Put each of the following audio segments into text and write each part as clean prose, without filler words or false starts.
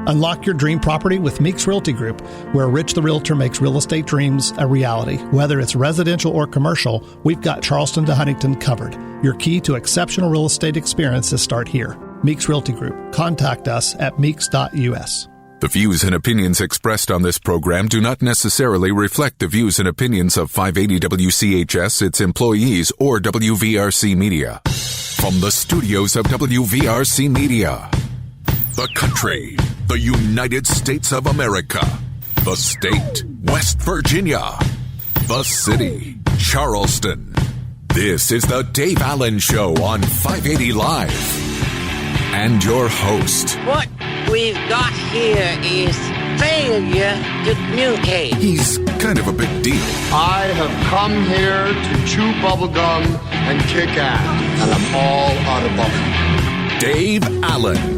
Unlock your dream property with Meeks Realty Group, where Rich the Realtor makes real estate dreams a reality. Whether it's residential or commercial, we've got Charleston to Huntington covered. Your key to exceptional real estate experiences start here. Meeks Realty Group. Contact us at meeks.us. The views and opinions expressed on this program do not necessarily reflect the views and opinions of 580 WCHS, its employees, or WVRC Media. From the studios of WVRC Media, the country, the United States of America, the state, West Virginia, the city, Charleston. This is the Dave Allen Show on 580 Live. And your host. What we've got here is failure to communicate. He's kind of a big deal. I have come here to chew bubblegum and kick ass, and I'm all out of bubblegum. Dave Allen.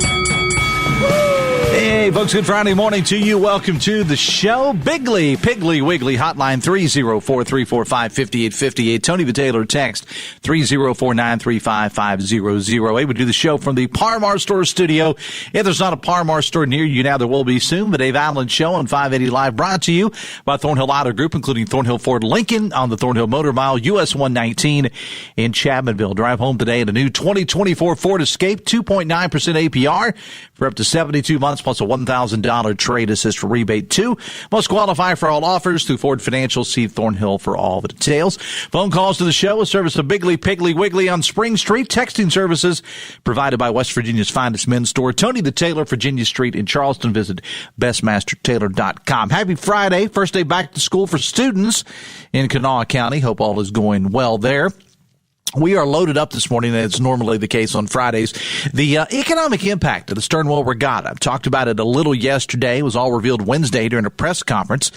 Hey, folks, good Friday morning to you. Welcome to the show. Piggly Wiggly hotline 304-345-5858. Tony the Taylor text 304-935-5008. We do the show from the Par-Mar store studio. If there's not a Par-Mar store near you now, there will be soon. The Dave Allen Show on 580 Live, brought to you by Thornhill Auto Group, including Thornhill Ford Lincoln on the Thornhill Motor Mile, US 119 in Chapmanville. Drive home today in a new 2024 Ford Escape, 2.9% APR for up to 72 months, plus a $1,000 trade assist rebate, too. Must qualify for all offers through Ford Financial. See Thornhill for all the details. Phone calls to the show, a service of Piggly Wiggly on Spring Street. Texting services provided by West Virginia's finest men's store, Tony the Taylor, Virginia Street in Charleston. Visit bestmastertailor.com. Happy Friday. First day back to school for students in Kanawha County. Hope all is going well there. We are loaded up this morning, as normally the case on Fridays. The economic impact of the Sternwell Regatta. I've talked about it a little yesterday. It was all revealed Wednesday during a press conference.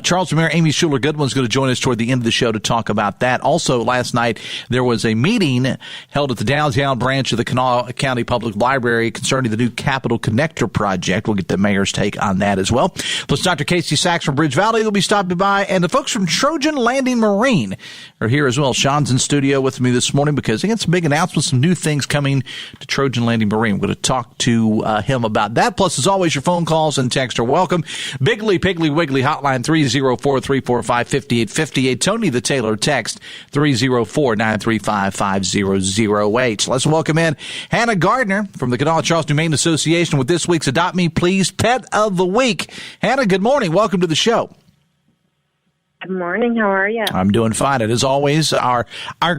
Charleston Mayor Amy Shuler Goodwin is going to join us toward the end of the show to talk about that. Also, last night, there was a meeting held at the downtown branch of the Kanawha County Public Library concerning the new Capital Connector project. We'll get the mayor's take on that as well. Plus, Dr. Casey Sachs from BridgeValley will be stopping by, and the folks from Trojan Landing Marine are here as well. Sean's in studio with me this morning because he had some big announcements, some new things coming to Trojan Landing Marine. We're going to talk to him about that. Plus, as always, your phone calls and texts are welcome. Piggly Wiggly hotline 304-345-5858. Tony the Taylor text 304-935-5008. Let's welcome in Hannah Gardner from the Kanawha Charleston Humane Association with this week's Adopt Me Please Pet of the Week. Hannah, good morning. Welcome to the show. Good morning. How are you? I'm doing fine. And as always, our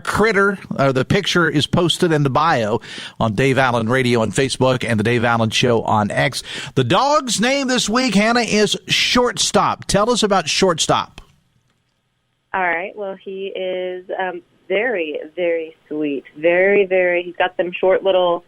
critter, the picture is posted in the bio on Dave Allen Radio on Facebook and the Dave Allen Show on X. The dog's name this week, Hannah, is Shortstop. Tell us about Shortstop. All right. Well, he is very, very sweet. Very, very. He's got them short little,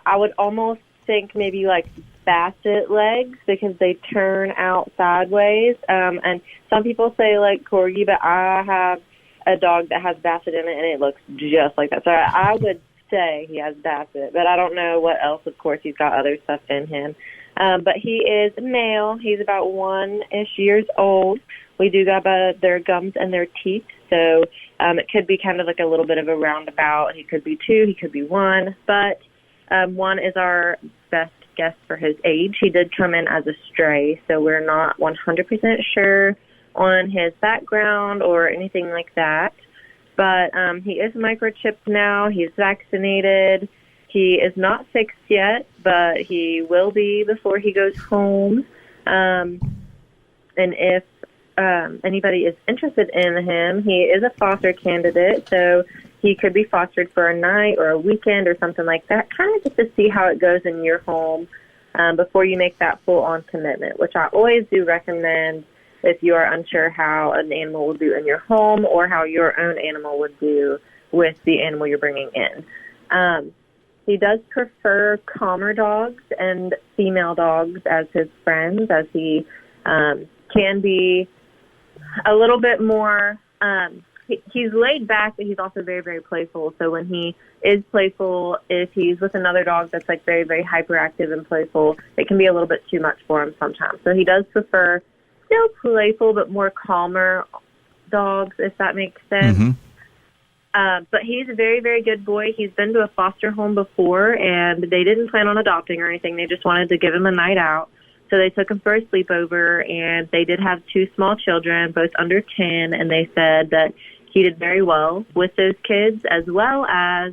I would almost think maybe like basset legs because they turn out sideways. And some people say like corgi, but I have a dog that has basset in it, and it looks just like that. So I would say he has basset, but I don't know what else. Of course, he's got other stuff in him. But he is male. He's about 1-ish years old. We do got their gums and their teeth, so it could be kind of like a little bit of a roundabout. He could be 2, he could be 1, but 1 is our best guess for his age. He did come in as a stray, so we're not 100% sure on his background or anything like that. But he is microchipped now. He's vaccinated. He is not fixed yet, but he will be before he goes home. And if anybody is interested in him, he is a foster candidate, so he could be fostered for a night or a weekend or something like that, kind of just to see how it goes in your home before you make that full-on commitment, which I always do recommend if you are unsure how an animal will do in your home or how your own animal would do with the animal you're bringing in. He does prefer calmer dogs and female dogs as his friends, as he can be a little bit more he's laid back, but he's also very, very playful. So when he is playful, if he's with another dog that's like very, very hyperactive and playful, it can be a little bit too much for him sometimes. So he does prefer still playful, but more calmer dogs, if that makes sense. Mm-hmm. But he's a very, very good boy. He's been to a foster home before, and they didn't plan on adopting or anything. They just wanted to give him a night out. So they took him for a sleepover, and they did have 2 small children, both under 10, and they said that he did very well with those kids, as well as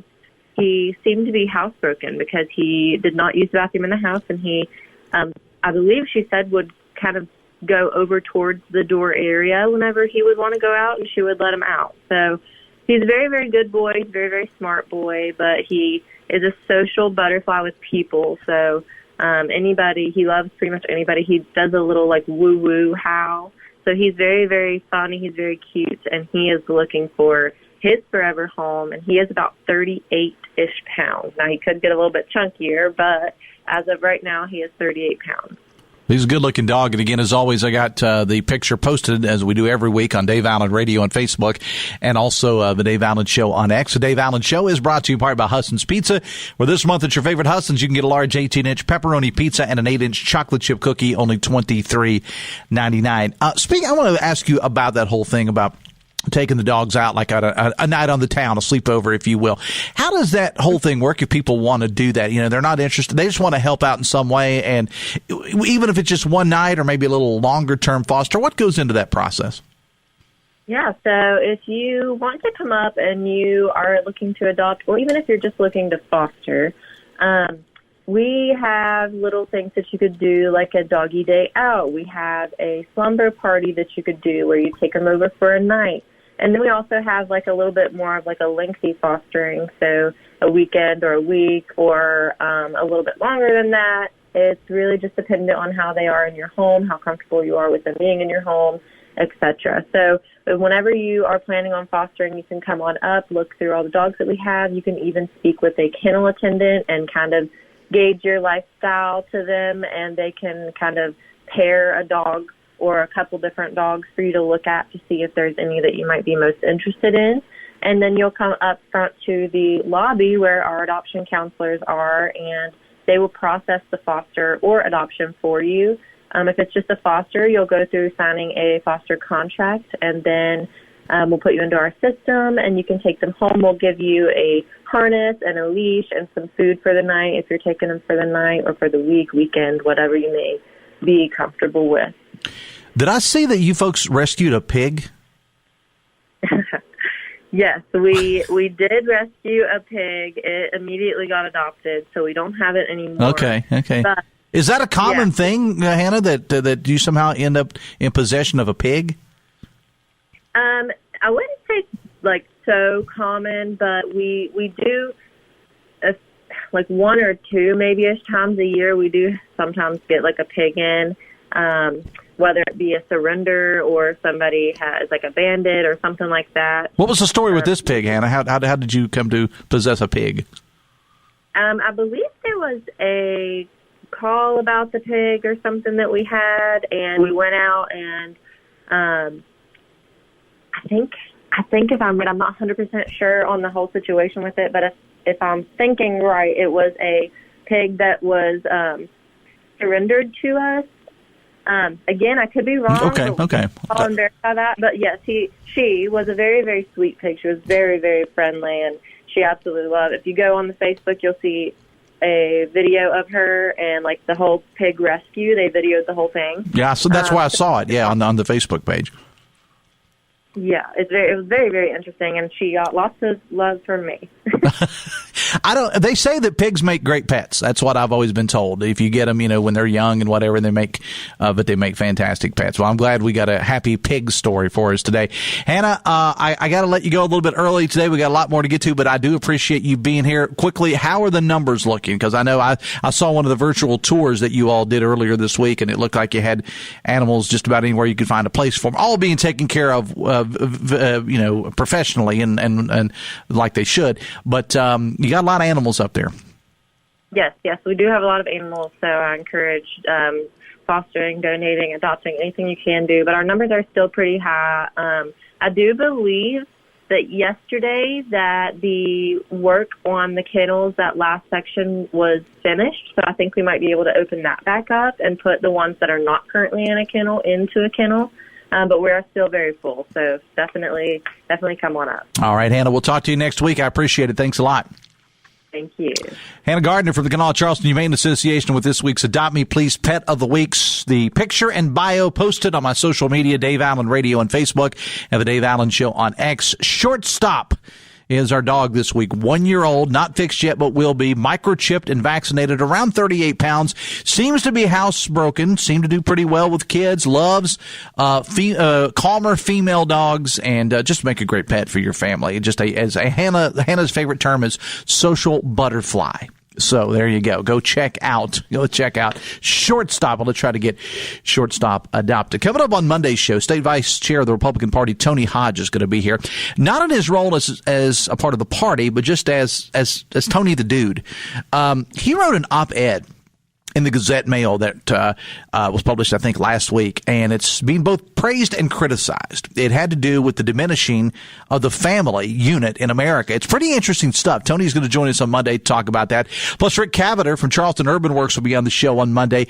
he seemed to be housebroken because he did not use the bathroom in the house, and he, I believe she said, would kind of go over towards the door area whenever he would want to go out, and she would let him out. So he's a very, very good boy. He's a very, very smart boy, but he is a social butterfly with people. So anybody, he loves pretty much anybody. He does a little like woo-woo howl. So he's very, very funny. He's very cute, and he is looking for his forever home, and he is about 38-ish pounds. Now, he could get a little bit chunkier, but as of right now, he is 38 pounds. He's a good-looking dog. And again, as always, I got the picture posted, as we do every week, on Dave Allen Radio on Facebook, and also the Dave Allen Show on X. The Dave Allen Show is brought to you in part by Husson's Pizza, where this month at your favorite Husson's, you can get a large 18-inch pepperoni pizza and an 8-inch chocolate chip cookie, only $23.99. Speaking, I want to ask you about that whole thing about taking the dogs out, like a night on the town, a sleepover, if you will. How does that whole thing work if people want to do that? You know, they're not interested. They just want to help out in some way. And even if it's just one night or maybe a little longer term foster, what goes into that process? Yeah, so if you want to come up and you are looking to adopt, or even if you're just looking to foster, we have little things that you could do, like a doggy day out. We have a slumber party that you could do where you take them over for a night. And then we also have like a little bit more of like a lengthy fostering, so a weekend or a week or a little bit longer than that. It's really just dependent on how they are in your home, how comfortable you are with them being in your home, etc. So whenever you are planning on fostering, you can come on up, look through all the dogs that we have. You can even speak with a kennel attendant and kind of gauge your lifestyle to them, and they can kind of pair a dog or a couple different dogs for you to look at to see if there's any that you might be most interested in. And then you'll come up front to the lobby where our adoption counselors are, and they will process the foster or adoption for you. If it's just a foster, you'll go through signing a foster contract, and then we'll put you into our system, and you can take them home. We'll give you a harness and a leash and some food for the night if you're taking them for the night or for the week, weekend, whatever you may be comfortable with. Did I see that you folks rescued a pig? Yes, we did rescue a pig. It immediately got adopted, so we don't have it anymore. Okay. But, is that a common thing, Hannah, that you somehow end up in possession of a pig? I wouldn't say like so common, but we do like 1 or 2 maybe-ish times a year. We do sometimes get like a pig in, whether it be a surrender or somebody has like abandoned it or something like that. What was the story with this pig, Hannah? How did you come to possess a pig? I believe there was a call about the pig or something that we had, and we went out and I think if I'm right, I'm not 100% sure on the whole situation with it, but if I'm thinking right, it was a pig that was surrendered to us. Again, I could be wrong. Okay. I'll verify that. But yes, she was a very, very sweet pig. She was very, very friendly, and she absolutely loved it. If you go on the Facebook, you'll see a video of her and like the whole pig rescue. They videoed the whole thing. Yeah, so that's why I saw it. Yeah, on the Facebook page. Yeah, it was very, very interesting, and she got lots of love from me. They say that pigs make great pets. That's what I've always been told. If you get them, when they're young and whatever, they make fantastic pets. Well, I'm glad we got a happy pig story for us today. Hannah, I got to let you go a little bit early today. We got a lot more to get to, but I do appreciate you being here. Quickly, how are the numbers looking? Because I know I saw one of the virtual tours that you all did earlier this week, and it looked like you had animals just about anywhere you could find a place for them, all being taken care of, professionally and like they should. But you got a lot of animals up there. Yes, we do have a lot of animals, so I encourage fostering, donating, adopting, anything you can do. But our numbers are still pretty high. I do believe that yesterday that the work on the kennels, that last section was finished, so I think we might be able to open that back up and put the ones that are not currently in a kennel into a kennel. but we're still very full. So definitely come on up. All right, Hannah, we'll talk to you next week. I appreciate it. Thanks a lot. Thank you. Hannah Gardner from the Kanawha Charleston Humane Association with this week's Adopt Me Please Pet of the Weeks. The picture and bio posted on my social media, Dave Allen Radio on Facebook, and the Dave Allen Show on X. Shortstop is our dog this week. 1 year old, not fixed yet, but will be, microchipped and vaccinated, around 38 pounds. Seems to be housebroken, seemed to do pretty well with kids, loves calmer female dogs, and just make a great pet for your family. Just Hannah's favorite term is social butterfly. So there you go. Go check out Shortstop. I'll try to get Shortstop adopted. Coming up on Monday's show, State Vice Chair of the Republican Party, Tony Hodge, is going to be here. Not in his role as a part of the party, but just as Tony the Dude. He wrote an op-ed in the Gazette-Mail that was published, I think, last week, and it's being both praised and criticized. It had to do with the diminishing of the family unit in America. It's pretty interesting stuff. Tony's going to join us on Monday to talk about that. Plus, Rick Cavender from Charleston Urban Works will be on the show on Monday.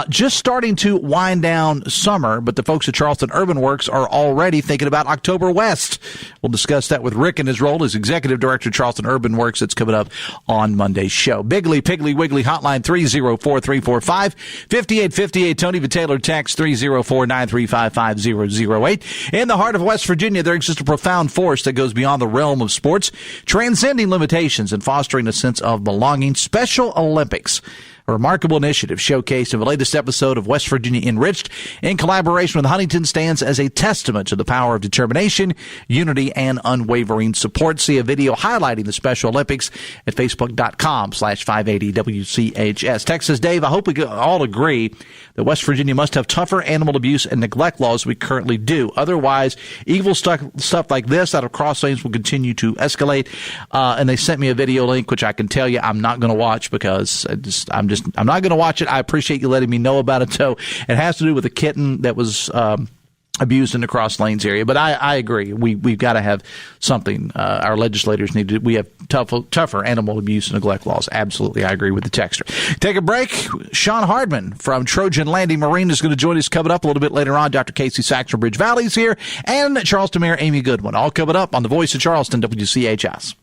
Just starting to wind down summer, but the folks at Charleston Urban Works are already thinking about October West. We'll discuss that with Rick in his role as Executive Director of Charleston Urban Works. That's coming up on Monday's show. Bigley, Piggly, Wiggly hotline 304-345-5858. Tony Vitaylor text 304-935-5008. In the heart of West Virginia, there exists a profound force that goes beyond the realm of sports, transcending limitations and fostering a sense of belonging. Special Olympics, a remarkable initiative showcased in the latest episode of West Virginia Enriched in collaboration with Huntington, stands as a testament to the power of determination, unity, and unwavering support. See a video highlighting the Special Olympics at facebook.com/580WCHS. Texas Dave, I hope we all agree that West Virginia must have tougher animal abuse and neglect laws we currently do. Otherwise, evil stuff like this out of Cross Lanes will continue to escalate. And they sent me a video link, which I can tell you I'm not going to watch because I'm not going to watch it. I appreciate you letting me know about it, though. It has to do with a kitten that was abused in the Cross Lanes area. But I agree. We've got to have something. Our legislators need to. We have tougher animal abuse and neglect laws. Absolutely, I agree with the texter. Take a break. Sean Hardman from Trojan Landing Marine is going to join us coming up a little bit later on. Dr. Casey Sachs from BridgeValley is here, and Charleston Mayor Amy Goodwin. All coming up on the Voice of Charleston, WCHS.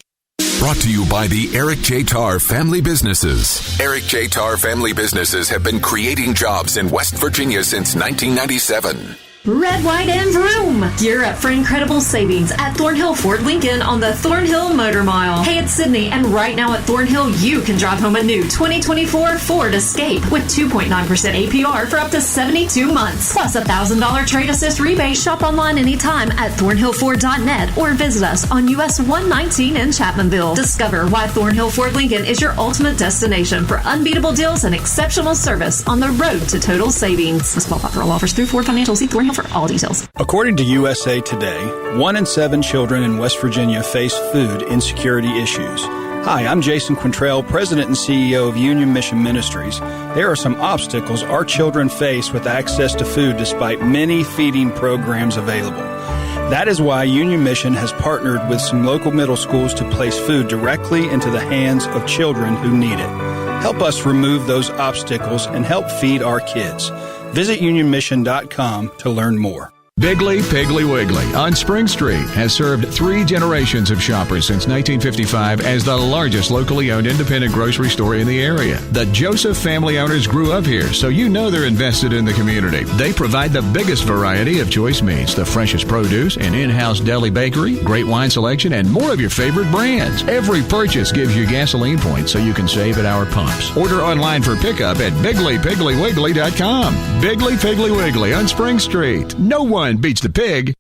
Brought to you by the Eric J. Tarr Family Businesses. Eric J. Tarr Family Businesses have been creating jobs in West Virginia since 1997. Red, white, and vroom! Gear up for incredible savings at Thornhill Ford Lincoln on the Thornhill Motor Mile. Hey, it's Sydney, and right now at Thornhill, you can drive home a new 2024 Ford Escape with 2.9% APR for up to 72 months, plus a $1,000 trade assist rebate. Shop online anytime at thornhillford.net or visit us on US 119 in Chapmanville. Discover why Thornhill Ford Lincoln is your ultimate destination for unbeatable deals and exceptional service on the road to total savings. Let's qualify for all offers through Ford Financial. See Thornhill for all details. According to USA Today, 1 in 7 children in West Virginia face food insecurity issues. Hi, I'm Jason Quintrell, President and CEO of Union Mission Ministries. There are some obstacles our children face with access to food despite many feeding programs available. That is why Union Mission has partnered with some local middle schools to place food directly into the hands of children who need it. Help us remove those obstacles and help feed our kids. Visit unionmission.com to learn more. Bigley, Piggly, Wiggly on Spring Street has served 3 generations of shoppers since 1955 as the largest locally owned independent grocery store in the area. The Joseph family owners grew up here, so you know they're invested in the community. They provide the biggest variety of choice meats, the freshest produce, an in-house deli bakery, great wine selection, and more of your favorite brands. Every purchase gives you gasoline points so you can save at our pumps. Order online for pickup at BigleyPigglyWiggly.com. Bigley, Piggly, Wiggly on Spring Street. No one beats the pig.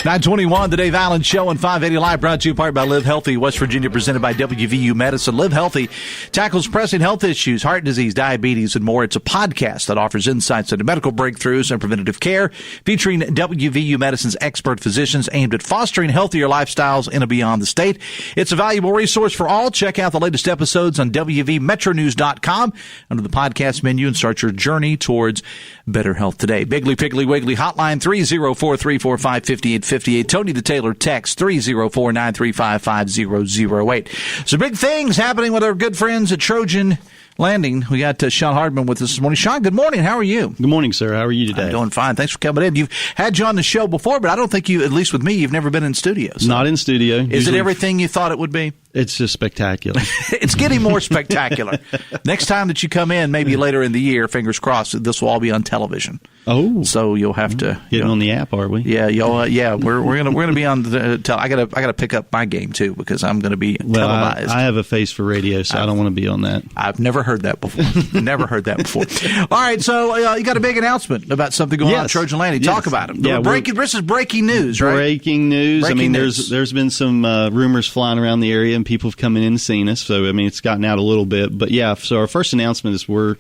921, the Dave Allen Show on 580 Live, brought to you in part by Live Healthy, West Virginia, presented by WVU Medicine. Live Healthy tackles pressing health issues, heart disease, diabetes, and more. It's a podcast that offers insights into medical breakthroughs and preventative care, featuring WVU Medicine's expert physicians aimed at fostering healthier lifestyles in and beyond the state. It's a valuable resource for all. Check out the latest episodes on WVMetronews.com under the podcast menu and start your journey towards better health today. Bigley, Piggly, Wiggly hotline 304-345-5858. 58. Tony the Taylor, text 304-935-5008. So big things happening with our good friends at Trojan Landing. We got Sean Hardman with us this morning. Sean, good morning. How are you? Good morning, sir. How are you today? I'm doing fine. Thanks for coming in. You've had you on the show before, but I don't think you, at least with me, you've never been in studio. So. Not in studio. Is it everything you thought it would be? It's just spectacular. It's getting more spectacular. Next time that you come in, maybe later in the year, fingers crossed, this will all be on television. Oh, so you'll have to get on the app, are we? Yeah, we're gonna be on the. I gotta pick up my game too because I'm gonna be televised. I have a face for radio, so I don't want to be on that. I've never heard that before. Never heard that before. All right, so you got a big announcement about something going on at Trojan Landing. Talk about it. Yeah, this is breaking news, right? Breaking news. There's been some rumors flying around the area, and people have come in and seen us. So it's gotten out a little bit, but yeah. So our first announcement is we're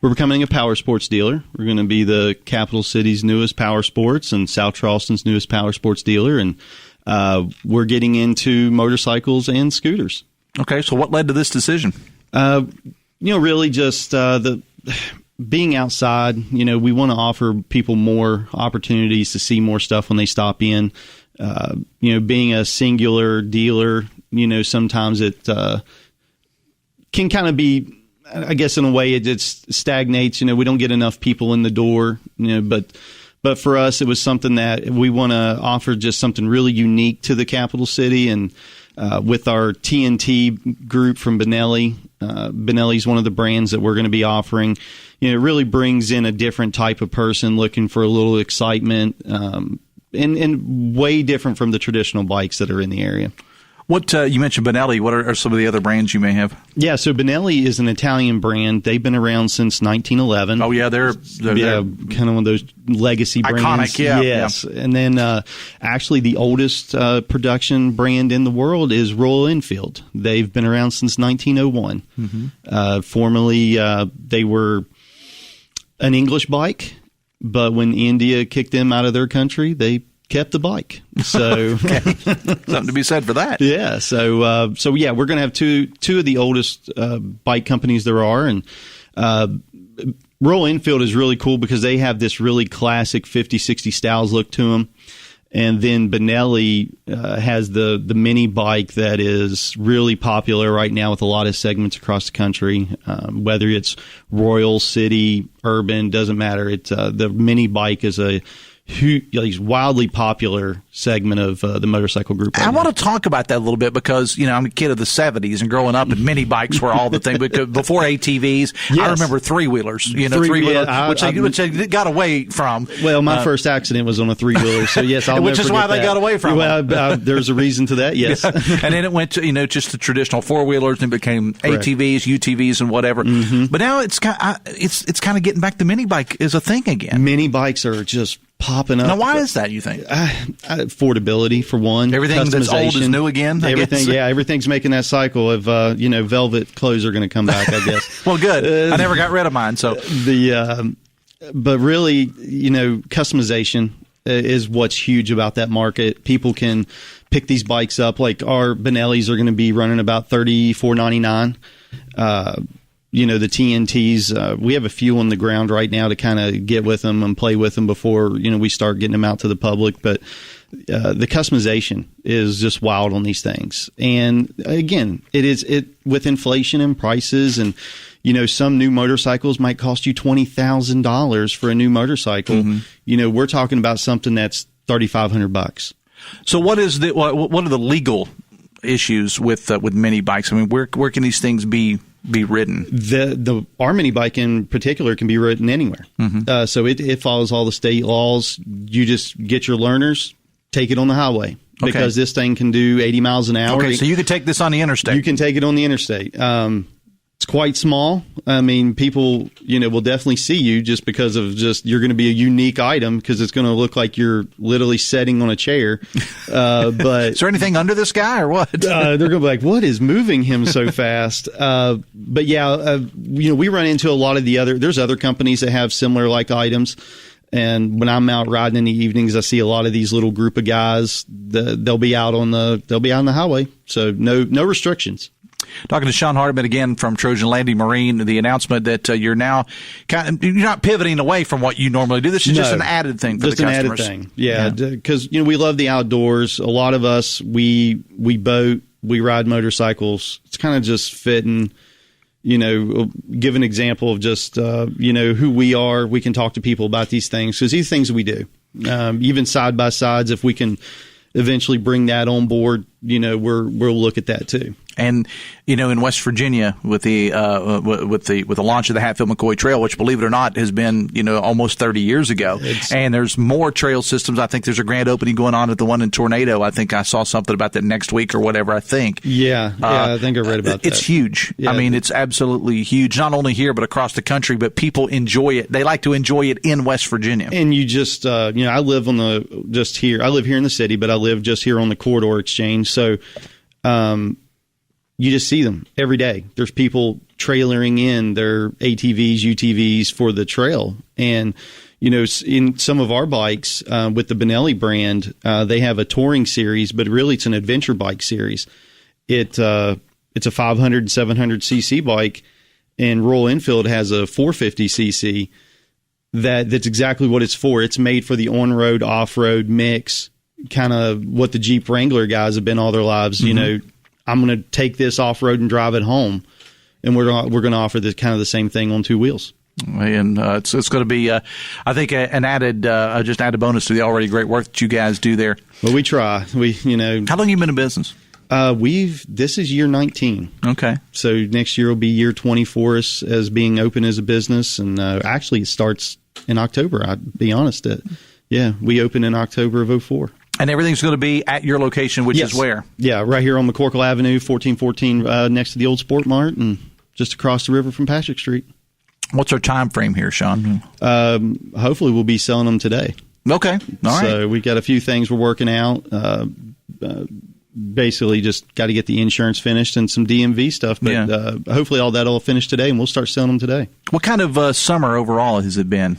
becoming a power sports dealer. We're going to be the capital city's newest power sports and South Charleston's newest power sports dealer, and we're getting into motorcycles and scooters. Okay, so what led to this decision? Really just the being outside. We want to offer people more opportunities to see more stuff when they stop in. Being a singular dealer, sometimes it can kind of be, I guess in a way it just stagnates. We don't get enough people in the door, but for us it was something that we want to offer, just something really unique to the capital city. And with our TNT group from Benelli, Benelli's one of the brands that we're going to be offering. It really brings in a different type of person looking for a little excitement, and way different from the traditional bikes that are in the area. What you mentioned Benelli. What are some of the other brands you may have? Yeah, so Benelli is an Italian brand. They've been around since 1911. Oh yeah, they're kind of one of those legacy brands. Iconic, yeah. Yes, yeah. And then actually the oldest production brand in the world is Royal Enfield. They've been around since 1901. Mm-hmm. Formerly, they were an English bike, but when India kicked them out of their country, they kept the bike. So something to be said for that. Yeah. So yeah, we're going to have two of the oldest bike companies there are, and Royal Enfield is really cool because they have this really classic 50, 60 styles look to them. And then Benelli has the mini bike that is really popular right now with a lot of segments across the country. Whether it's Royal, City, Urban, doesn't matter. It's the mini bike is a wildly popular segment of the motorcycle group. I want to talk about that a little bit because, I'm a kid of the 70s and growing up and mini bikes were all the thing. Because before ATVs, yes. I remember three-wheelers, which they got away from. Well, my first accident was on a three-wheeler, so yes, I'll which never is why forget they that. got away from Well, there's a reason to that, yes. Yeah. And then it went to, just the traditional four-wheelers and it became ATVs, UTVs, and whatever. Mm-hmm. But now it's kind of getting back to mini bike is a thing again. Mini bikes are just popping up. Now, why is that, you think? Affordability, for one. Everything that's old is new again, I guess? Yeah, everything's making that cycle of, velvet clothes are going to come back, I guess. Well, good. I never got rid of mine, so. But really, customization is what's huge about that market. People can pick these bikes up. Like our Benellis are going to be running about $34.99. The TNTs, we have a few on the ground right now to kind of get with them and play with them before, we start getting them out to the public. But the customization is just wild on these things. And again, it with inflation and prices and, some new motorcycles might cost you $20,000 for a new motorcycle. Mm-hmm. We're talking about something that's $3,500. So what are the legal issues with mini bikes? I mean, where can these things be ridden? Our mini bike in particular can be ridden anywhere. Mm-hmm. So it follows all the state laws. You just get your learners, take it on the highway. Because this thing can do 80 miles an hour. Okay, so you could take this on the interstate. You can take it on the interstate. It's quite small. I mean, people, will definitely see you just because of you're going to be a unique item because it's going to look like you're literally sitting on a chair. But is there anything under this guy or what? They're going to be like, what is moving him so fast? But yeah, we run into a lot of there's other companies that have similar like items. And when I'm out riding in the evenings, I see a lot of these little group of guys. They'll be out on the highway. So no restrictions. Talking to Sean Hardiman again from Trojan Landing Marine, the announcement that you're now you're not pivoting away from what you normally do. This is just an added thing for the customers. Just an added thing, yeah. Because we love the outdoors. A lot of us we boat, we ride motorcycles. It's kind of just fitting. Give an example of just who we are. We can talk to people about these things because these things we do. Even side by sides, if we can eventually bring that on board, we'll look at that too. And in West Virginia, with the launch of the Hatfield McCoy Trail, which, believe it or not, has been almost 30 years ago, and there's more trail systems. I think there's a grand opening going on at the one in Tornado. I think I saw something about that next week or whatever. I think. Yeah, I think I read about that. It's huge. Yeah. I mean, it's absolutely huge. Not only here but across the country. But people enjoy it. They like to enjoy it in West Virginia. And you just, I live I live here in the city, but I live just here on the Corridor Exchange. So, you just see them every day. There's people trailering in their ATVs, UTVs for the trail. And, in some of our bikes with the Benelli brand, they have a touring series, but really it's an adventure bike series. It's a 500 and 700 cc bike, and Royal Enfield has a 450 cc that's exactly what it's for. It's made for the on-road, off-road mix, kind of what the Jeep Wrangler guys have been all their lives, I'm going to take this off road and drive it home, and we're going to offer this kind of the same thing on two wheels. And it's going to be, I think, an added bonus to the already great work that you guys do there. Well, we try. How long have you been in business? This is year 19. Okay. So next year will be year 20 for us as being open as a business, and actually it starts in October. I'll be honest. We opened in October of 2004. And everything's going to be at your location, which is where? Yeah, right here on McCorkle Avenue, 1414, next to the old Sport Mart, and just across the river from Patrick Street. What's our time frame here, Sean? Hopefully we'll be selling them today. Okay, all right. So we've got a few things we're working out. Basically just got to get the insurance finished and some DMV stuff, but hopefully all that will finish today, and we'll start selling them today. What kind of summer overall has it been?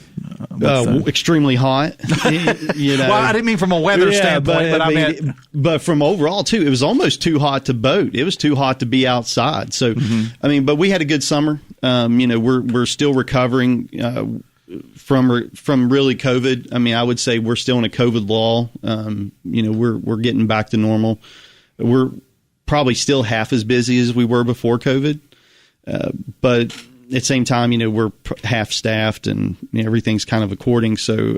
Extremely hot. Well, I didn't mean from a weather standpoint, but I mean, but from overall too, it was almost too hot to boat. It was too hot to be outside. So, but we had a good summer. We're still recovering from really COVID. I mean, I would say we're still in a COVID lull. We're getting back to normal. We're probably still half as busy as we were before COVID, but at the same time, we're half staffed and everything's kind of according. So,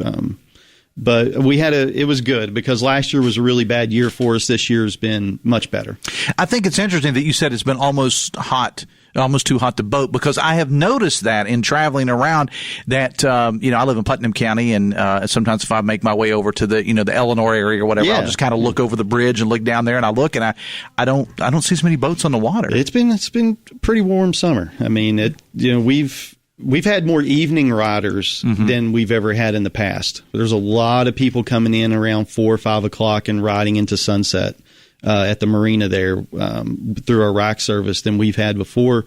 but it was good because last year was a really bad year for us. This year has been much better. I think it's interesting that you said it's been almost too hot to boat, because I have noticed that in traveling around that, I live in Putnam County, and sometimes if I make my way over to the, the Eleanor area or whatever, I'll just kind of look over the bridge and look down there, and I look, and I don't see as many boats on the water. It's been pretty warm summer. I mean, we've had more evening riders than we've ever had in the past. There's a lot of people coming in around 4 or 5 o'clock and riding into sunset at the marina there through our rack service than we've had before,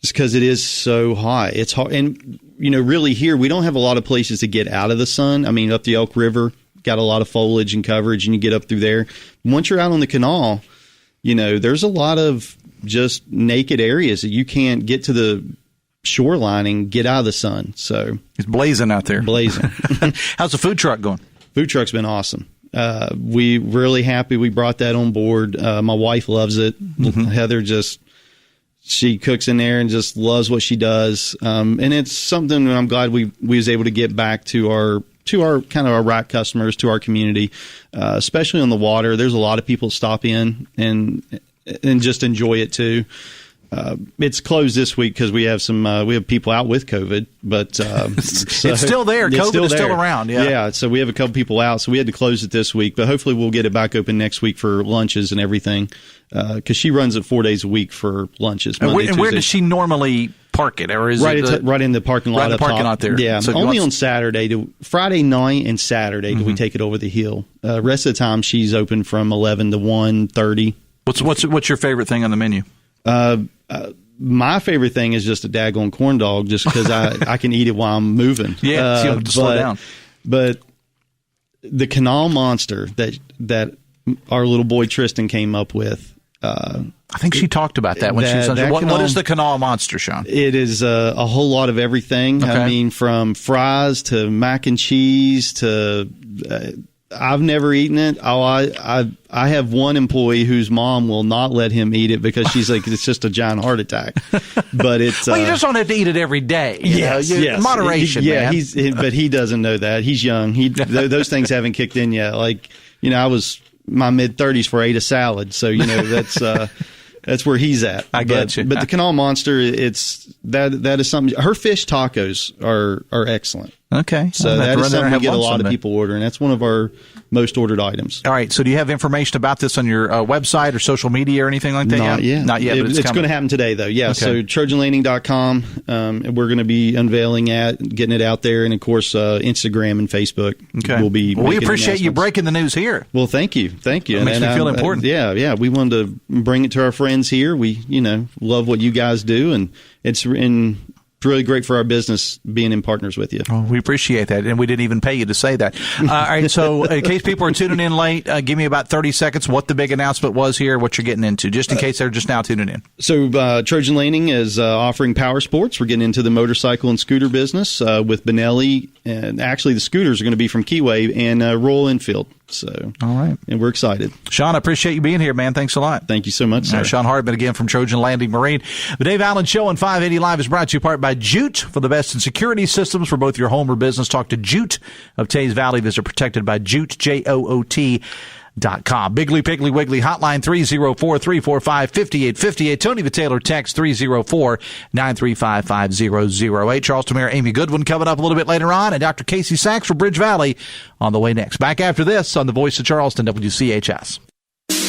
just because it is so hot. It's hot. And, really here, we don't have a lot of places to get out of the sun. I mean, up the Elk River, got a lot of foliage and coverage, and you get up through there. Once you're out on the canal, there's a lot of just naked areas that you can't get to the shoreline and get out of the sun. So it's blazing out there. Blazing. How's the food truck going? Food truck's been awesome. We really happy we brought that on board. My wife loves it. Heather she cooks in there and just loves what she does. And it's something that I'm glad we was able to get back to our kind of our rack customers, to our community, especially on the water. There's a lot of people stop in and just enjoy it too. It's closed this week because we have people out with COVID, but it's still there. COVID is still around. Yeah. So we have a couple people out, so we had to close it this week. But hopefully we'll get it back open next week for lunches and everything. Because she runs it 4 days a week for lunches. And where does she normally park it, or is it right in the parking lot? Right in the parking lot there. Yeah. So only on Friday night and Saturday do we take it over the hill. Rest of the time she's open from 11 to 1:30. What's your favorite thing on the menu? My favorite thing is just a daggone corn dog, just because I can eat it while I'm moving. Yeah, so you have to slow down. But the canal monster that our little boy Tristan came up with, I think she talked about that when she was on. What is the Kanawha Monster, Sean? It is a whole lot of everything. Okay. I mean, from fries to mac and cheese to I've never eaten it. I have one employee whose mom will not let him eat it because she's like, it's just a giant heart attack. But it's well, you just don't have to eat it every day. Yes. Moderation, man. But he doesn't know that. He's young. Those things haven't kicked in yet. Like, I was my mid-30s before I ate a salad. So, that's where he's at. I get you. But the Kanawha Monster, that is something. Her fish tacos are excellent. Okay. So that is something we get a lot of people ordering. That's one of our most ordered items. All right. So do you have information about this on your website or social media or anything like that? Not yet. Not yet. But it's going to happen today, though. Yeah. Okay. So TrojanLanding.com. We're going to be unveiling getting it out there, and of course Instagram and Facebook. Okay. Will be. Well, we appreciate you breaking the news here. Well, thank you. It makes me feel important. Yeah. We wanted to bring it to our friends here. We love what you guys do, and it's really great for our business being in partners with you. Oh, we appreciate that, and we didn't even pay you to say that. All right, so in case people are tuning in late, give me about 30 seconds what the big announcement was here, what you're getting into, just in case they're just now tuning in. So Trojan Landing is offering power sports. We're getting into the motorcycle and scooter business with Benelli, and actually the scooters are going to be from Keyway and Royal Enfield. So, all right. And we're excited. Sean, I appreciate you being here, man. Thanks a lot. Thank you so much, sir. Sean Hardman again from Trojan Landing Marine. The Dave Allen Show on 580 Live is brought to you part by Jute. For the best in security systems for both your home or business, talk to Jute of Tays Valley. Visit protected by Jute, JOOT.com. Biggly Piggly Wiggly hotline 304-345-5858. Tony Taylor text 304-935-5008. Charleston Mayor Amy Goodwin coming up a little bit later on, and Dr. Casey Sachs from BridgeValley on the way next. Back after this on the Voice of Charleston, WCHS.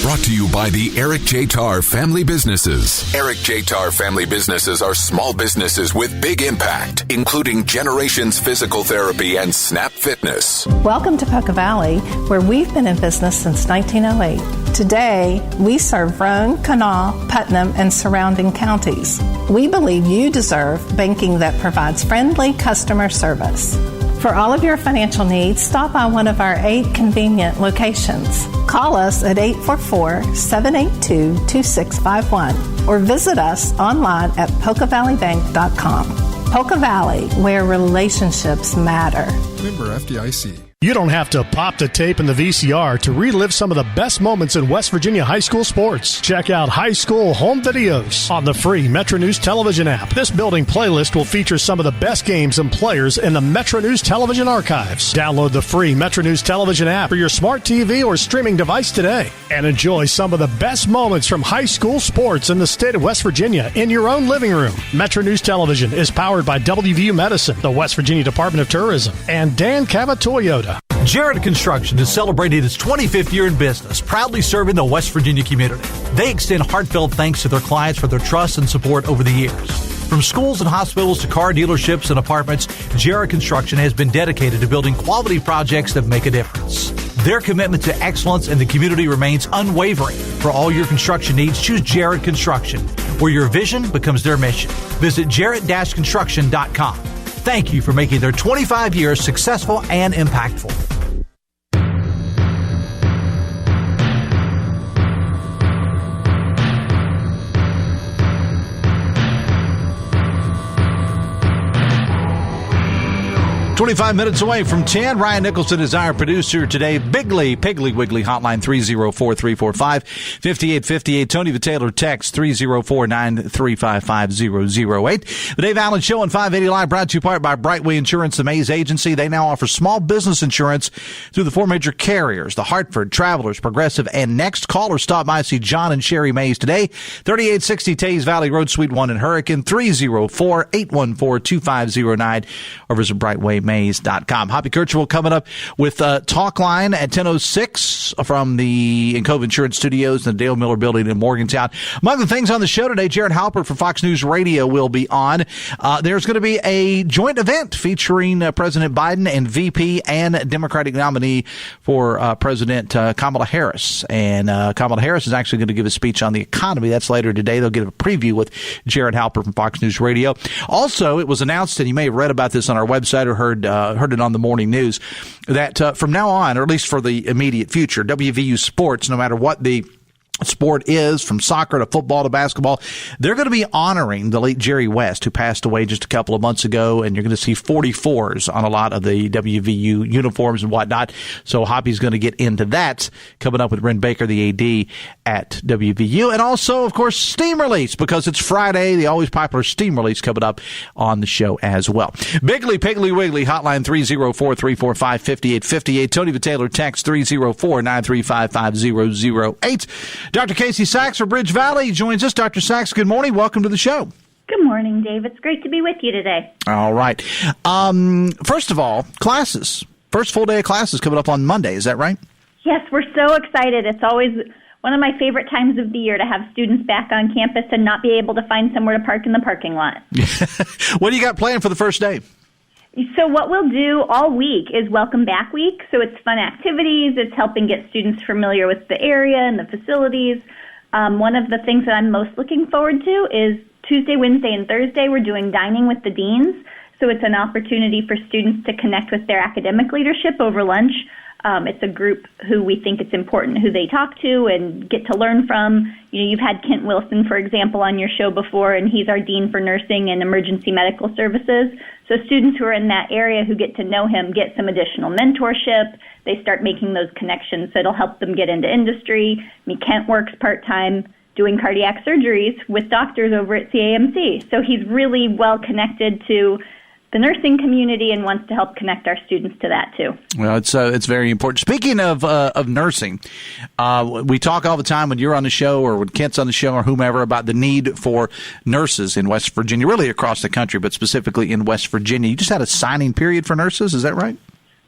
Brought to you by the Eric J. Tarr Family Businesses. Eric J. Tarr Family Businesses are small businesses with big impact, including Generations Physical Therapy and Snap Fitness. Welcome to Poca Valley, where we've been in business since 1908. Today, we serve Roane, Kanawha, Putnam, and surrounding counties. We believe you deserve banking that provides friendly customer service. For all of your financial needs, stop by one of our 8 convenient locations. Call us at 844-782-2651 or visit us online at PocaValleyBank.com. Poca Valley, where relationships matter. Member FDIC. You don't have to pop the tape in the VCR to relive some of the best moments in West Virginia high school sports. Check out High School Home Videos on the free Metro News television app. This building playlist will feature some of the best games and players in the Metro News television archives. Download the free Metro News television app for your smart TV or streaming device today and enjoy some of the best moments from high school sports in the state of West Virginia in your own living room. Metro News Television is powered by WVU Medicine, the West Virginia Department of Tourism, and Dan Cava Toyota. Jarrett Construction has celebrated its 25th year in business, proudly serving the West Virginia community. They extend heartfelt thanks to their clients for their trust and support over the years. From schools and hospitals to car dealerships and apartments, Jarrett Construction has been dedicated to building quality projects that make a difference. Their commitment to excellence in the community remains unwavering. For all your construction needs, choose Jarrett Construction, where your vision becomes their mission. Visit jarrett-construction.com. Thank you for making their 25 years successful and impactful. 25 minutes away from 10. Ryan Nicholson is our producer today. Biggly Piggly Wiggly hotline 304-345-5858. Tony Taylor text 304-935-5008. The Dave Allen Show on 580 Live brought to you part by Brightway Insurance, the Mays agency. They now offer small business insurance through the 4 major carriers, the Hartford, Travelers, Progressive, and Next. Call or stop by see John and Sherry Mays today. 3860 Tays Valley Road, Suite 1 in Hurricane, 304-814-2509, or visit BrightwayMays.com. Hoppy Kirchwell coming up with Talk Line at 10:06 from the Encove Insurance Studios in the Dale Miller Building in Morgantown. Among the things on the show today, Jared Halpert from Fox News Radio will be on. There's going to be a joint event featuring President Biden and VP and Democratic nominee for President Kamala Harris. And Kamala Harris is actually going to give a speech on the economy. That's later today. They'll give a preview with Jared Halpert from Fox News Radio. Also, it was announced, and you may have read about this on our website or heard it on the morning news, that from now on, or at least for the immediate future, WVU Sports, no matter what the sport is, from soccer to football to basketball. They're going to be honoring the late Jerry West, who passed away just a couple of months ago, and you're going to see 44s on a lot of the WVU uniforms and whatnot. So Hoppy's going to get into that coming up with Bryn Baker, the AD at WVU. And also, of course, Steam Release, because it's Friday, the always popular Steam Release coming up on the show as well. Biggly, Piggly, Wiggly, hotline 304-345-5858. Tony Taylor, text 304-935-5008. Dr. Casey Sachs from BridgeValley joins us. Dr. Sachs, good morning. Welcome to the show. Good morning, Dave. It's great to be with you today. All right. First of all, classes. First full day of classes coming up on Monday. Is that right? Yes, we're so excited. It's always one of my favorite times of the year to have students back on campus and not be able to find somewhere to park in the parking lot. What do you got planned for the first day? So what we'll do all week is Welcome Back Week. So it's fun activities. It's helping get students familiar with the area and the facilities. One of the things that I'm most looking forward to is Tuesday, Wednesday, and Thursday, we're doing Dining with the Deans. So it's an opportunity for students to connect with their academic leadership over lunch. It's a group who we think it's important who they talk to and get to learn from. You know, you've had Kent Wilson, for example, on your show before, and he's our Dean for Nursing and Emergency Medical Services. So students who are in that area who get to know him get some additional mentorship. They start making those connections, so it'll help them get into industry. I mean, Kent works part-time doing cardiac surgeries with doctors over at CAMC. So he's really well connected to the nursing community and wants to help connect our students to that too. Well, it's very important. Speaking of nursing, we talk all the time when you're on the show or when Kent's on the show or whomever about the need for nurses in West Virginia, really across the country, but specifically in West Virginia. You just had a signing period for nurses, is that right?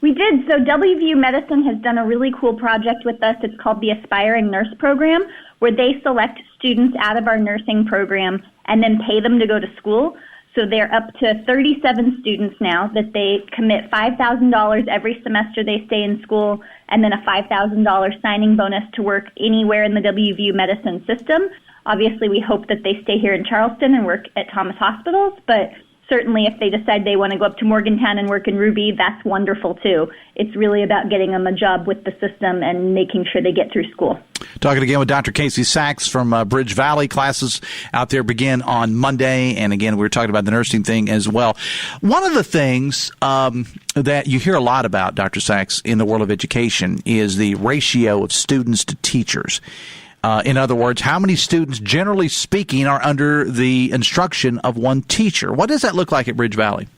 We did. So WVU Medicine has done a really cool project with us. It's called the Aspiring Nurse Program, where they select students out of our nursing program and then pay them to go to school. So they're up to 37 students now that they commit $5,000 every semester they stay in school, and then a $5,000 signing bonus to work anywhere in the WVU Medicine system. Obviously, we hope that they stay here in Charleston and work at Thomas Hospitals, but certainly if they decide they want to go up to Morgantown and work in Ruby, that's wonderful too. It's really about getting them a job with the system and making sure they get through school. Talking again with Dr. Casey Sachs from BridgeValley. Classes out there begin on Monday. And again, we were talking about the nursing thing as well. One of the things that you hear a lot about, Dr. Sachs, in the world of education is the ratio of students to teachers. In other words, how many students, generally speaking, are under the instruction of one teacher? What does that look like at BridgeValley?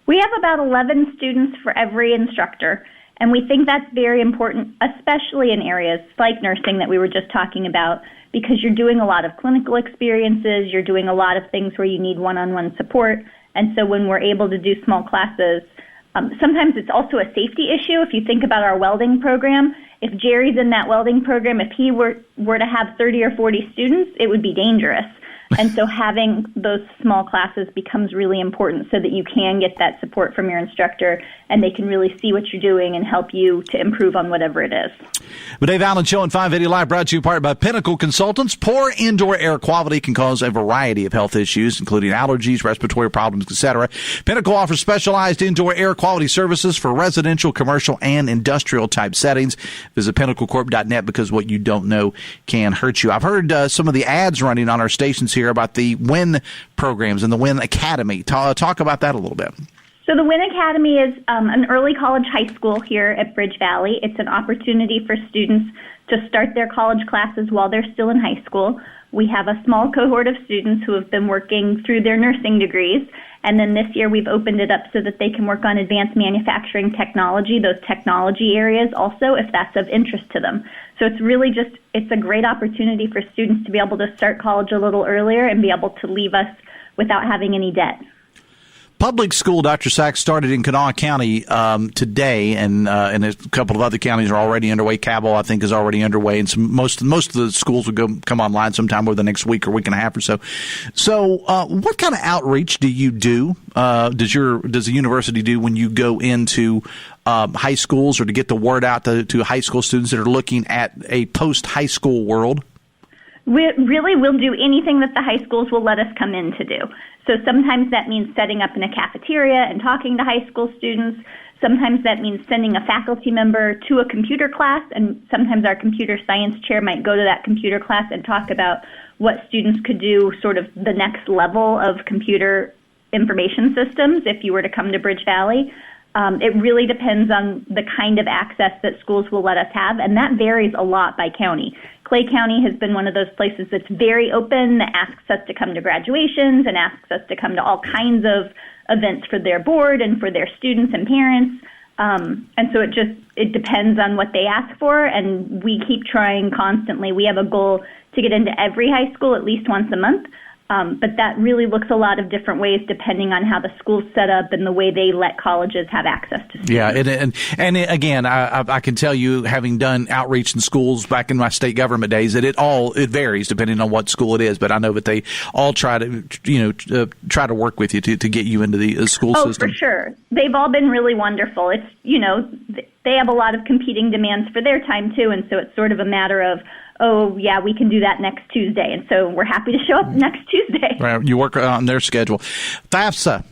We have about 11 students for every instructor, and we think that's very important, especially in areas like nursing that we were just talking about, because you're doing a lot of clinical experiences, you're doing a lot of things where you need one-on-one support, and so when we're able to do small classes, sometimes it's also a safety issue. If you think about our welding program, if Jerry's in that welding program, if he were to have 30 or 40 students, it would be dangerous. And so having those small classes becomes really important so that you can get that support from your instructor and they can really see what you're doing and help you to improve on whatever it is. The Dave Allen Show on 580 Live brought to you in part by Pinnacle Consultants. Poor indoor air quality can cause a variety of health issues, including allergies, respiratory problems, etc. Pinnacle offers specialized indoor air quality services for residential, commercial, and industrial type settings. Visit pinnaclecorp.net because what you don't know can hurt you. I've heard some of the ads running on our stations here about the WIN programs and the WIN Academy. Talk about that a little bit. So the WIN Academy is an early college high school here at BridgeValley. It's an opportunity for students to start their college classes while they're still in high school. We have a small cohort of students who have been working through their nursing degrees, and then this year we've opened it up so that they can work on advanced manufacturing technology, those technology areas also, if that's of interest to them. So it's really it's a great opportunity for students to be able to start college a little earlier and be able to leave us without having any debt. Public school, Dr. Sachs, started in Kanawha County today, and a couple of other counties are already underway. Cabell, I think, is already underway, and most of the schools will come online sometime over the next week or week and a half or so. So, what kind of outreach do you do? Does the university do when you go into high schools, or to get the word out to high school students that are looking at a post-high school world? We'll do anything that the high schools will let us come in to do. So sometimes that means setting up in a cafeteria and talking to high school students. Sometimes that means sending a faculty member to a computer class, and sometimes our computer science chair might go to that computer class and talk about what students could do, sort of the next level of computer information systems if you were to come to BridgeValley. It really depends on the kind of access that schools will let us have, and that varies a lot by county. Clay County has been one of those places that's very open, that asks us to come to graduations and asks us to come to all kinds of events for their board and for their students and parents. And so it depends on what they ask for, and we keep trying constantly. We have a goal to get into every high school at least once a month. But that really looks a lot of different ways depending on how the school's set up and the way they let colleges have access to students. Yeah, and again, I can tell you, having done outreach in schools back in my state government days, that it varies depending on what school it is. But I know that they all try to try to work with you to get you into the school system. Oh, for sure. They've all been really wonderful. It's they have a lot of competing demands for their time too, and so it's sort of a matter of, oh, yeah, we can do that next Tuesday. And so we're happy to show up next Tuesday. Right. You work on their schedule. FAFSA.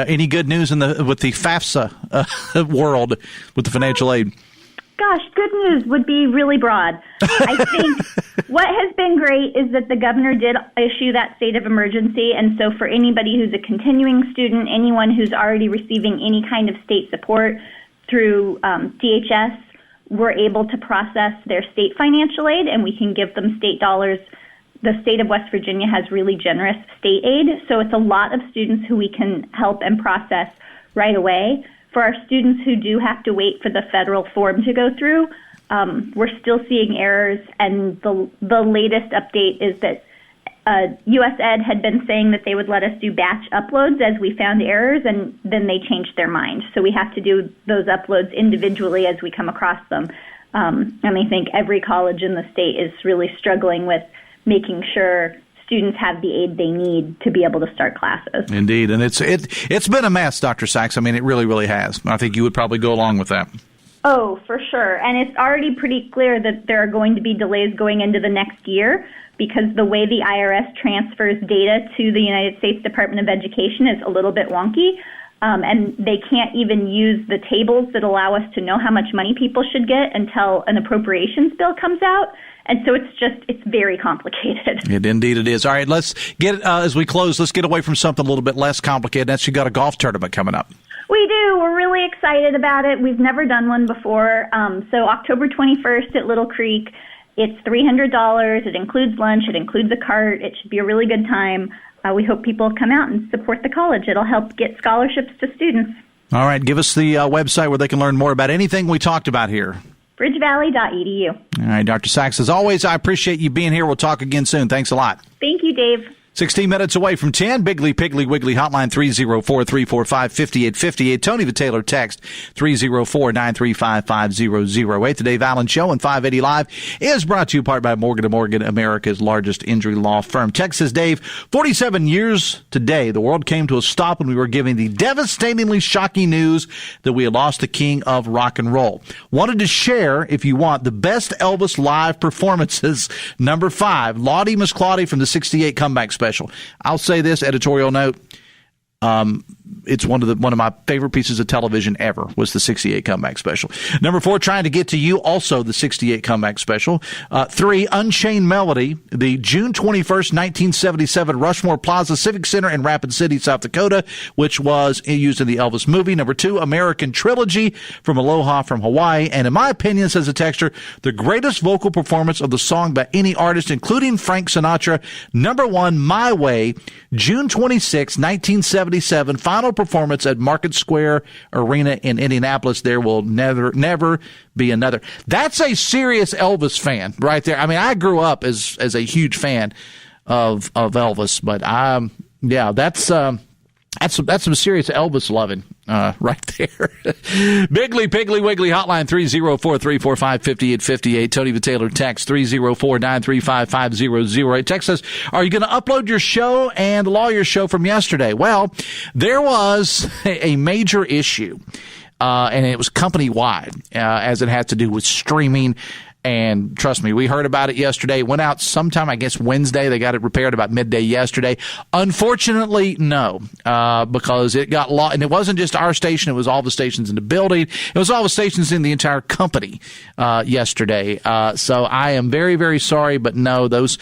Any good news with the FAFSA world with the financial aid? Gosh, good news would be really broad. I think what has been great is that the governor did issue that state of emergency. And so for anybody who's a continuing student, anyone who's already receiving any kind of state support through DHS, we're able to process their state financial aid, and we can give them state dollars. The state of West Virginia has really generous state aid, so it's a lot of students who we can help and process right away. For our students who do have to wait for the federal form to go through, we're still seeing errors, and the latest update is that US Ed had been saying that they would let us do batch uploads as we found errors, and then they changed their mind. So we have to do those uploads individually as we come across them. And I think every college in the state is really struggling with making sure students have the aid they need to be able to start classes. Indeed, and it's been a mess, Dr. Sachs. I mean, it really, really has. I think you would probably go along with that. Oh, for sure. And it's already pretty clear that there are going to be delays going into the next year, because the way the IRS transfers data to the United States Department of Education is a little bit wonky, and they can't even use the tables that allow us to know how much money people should get until an appropriations bill comes out. And so it's very complicated. Indeed it is. All right, let's get, as we close, let's get away from something a little bit less complicated. That's, you got a golf tournament coming up. We do. We're really excited about it. We've never done one before. So October 21st at Little Creek. It's $300. It includes lunch. It includes a cart. It should be a really good time. We hope people come out and support the college. It'll help get scholarships to students. All right. Give us the website where they can learn more about anything we talked about here. BridgeValley.edu. All right, Dr. Sachs, as always, I appreciate you being here. We'll talk again soon. Thanks a lot. Thank you, Dave. 16 minutes away from 10. Biggly, Piggly, Wiggly hotline 304-345-5858. Tony the Taylor text 304-935-5008. The Dave Allen Show on 580 Live is brought to you part by Morgan & Morgan, America's largest injury law firm. Text says, Dave, 47 years today, the world came to a stop when we were giving the devastatingly shocking news that we had lost the king of rock and roll. Wanted to share, if you want, the best Elvis live performances. Number 5, Lottie Miss Claudie from the 68 comeback special. I'll say this editorial note. It's one of my favorite pieces of television ever was the 68 comeback special. Number 4, Trying to Get to You, also the 68 comeback special. 3, Unchained Melody, the June 21st, 1977 Rushmore Plaza Civic Center in Rapid City, South Dakota, which was used in the Elvis movie. Number 2, American Trilogy from Aloha from Hawaii. And in my opinion, says the texter, the greatest vocal performance of the song by any artist, including Frank Sinatra. Number 1, My Way, June 26, 1977, final performance at Market Square Arena in Indianapolis. There will never be another. That's a serious Elvis fan right there. I mean, I grew up as a huge fan of Elvis, but that's some serious Elvis loving right there. Biggly, Piggly, Wiggly hotline 304-345-5858. Tony the Taylor text 304-935-5008. Text says, are you going to upload your show and lawyer show from yesterday? Well, there was a major issue. And it was company-wide, as it has to do with streaming And trust me, we heard about it yesterday. It went out sometime, I guess, Wednesday. They got it repaired about midday yesterday. Unfortunately, no, because it got lost. And it wasn't just our station. It was all the stations in the building. It was all the stations in the entire company yesterday. So I am very, very sorry. But no, those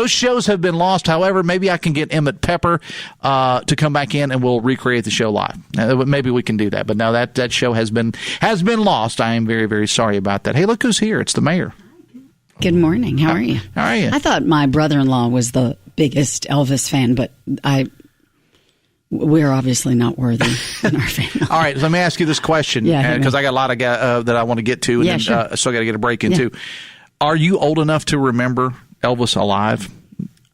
shows have been lost. However, maybe I can get Emmett Pepper to come back in and we'll recreate the show live. Maybe we can do that. But no, that show has been lost. I am very, very sorry about that. Hey, look who's here. It's the mayor. Good morning. How are you? How are you? I thought my brother-in-law was the biggest Elvis fan, but we're obviously not worthy in our family. All right, let me ask you this question, because I got a lot of that I want to get to, and then sure. still got to get a break into. Yeah. Are you old enough to remember Elvis alive?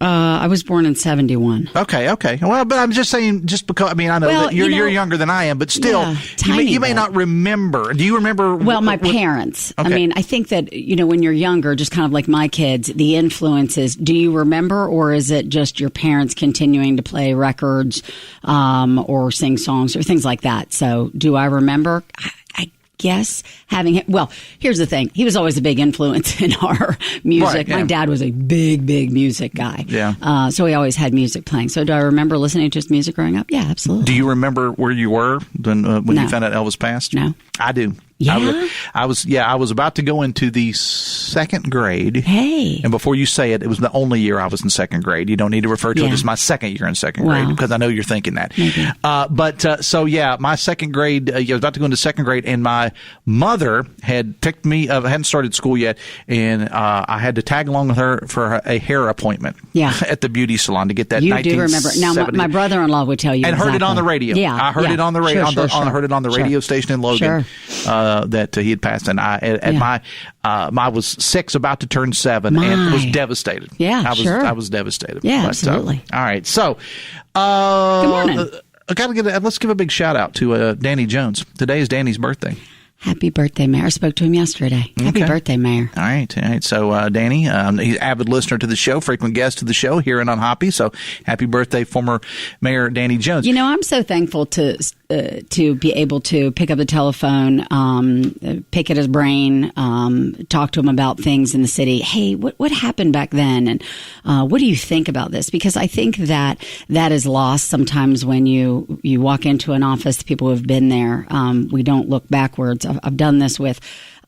I was born in 71. Okay. Well, but I'm just saying, just because, I mean, I know that you're younger than I am, but still, you may not remember. Do you remember? Well, my parents. Okay. I mean, I think that, when you're younger, just kind of like my kids, the influence is, do you remember, or is it just your parents continuing to play records or sing songs or things like that? So do I remember? Yes, here's the thing. He was always a big influence in our music. Right, yeah. My dad was a big, big music guy. Yeah. So he always had music playing. So do I remember listening to his music growing up? Yeah, absolutely. Do you remember where you were when you found out Elvis passed? No. I do. Yeah? I was about to go into the second grade. Hey. And before you say it was the only year I was in second grade. You don't need to refer to it as my second year in second grade, because I know you're thinking that. Maybe. My second grade, I was about to go into second grade, and my mother had picked me up. I hadn't started school yet, and I had to tag along with her for a hair appointment at the beauty salon to get that. You do remember. Now, my brother-in-law would tell you. And heard it on the radio. Yeah. I heard it on the radio. Sure. Heard it on the radio station in Logan. Sure. That he had passed, and I was 6, about to turn 7, and was devastated. Yeah, I was devastated. Yeah, absolutely. All right, so good morning. Let's give a big shout out to Danny Jones. Today is Danny's birthday. Happy birthday, Mayor. I spoke to him yesterday. Happy birthday, Mayor. All right. So, Danny, he's an avid listener to the show, frequent guest to the show here in Unhoppy. So, happy birthday, former Mayor Danny Jones. I'm so thankful to be able to pick up the telephone, pick at his brain, talk to him about things in the city. Hey, what happened back then? And what do you think about this? Because I think that is lost sometimes when you walk into an office, people who have been there. We don't look backwards. I've done this with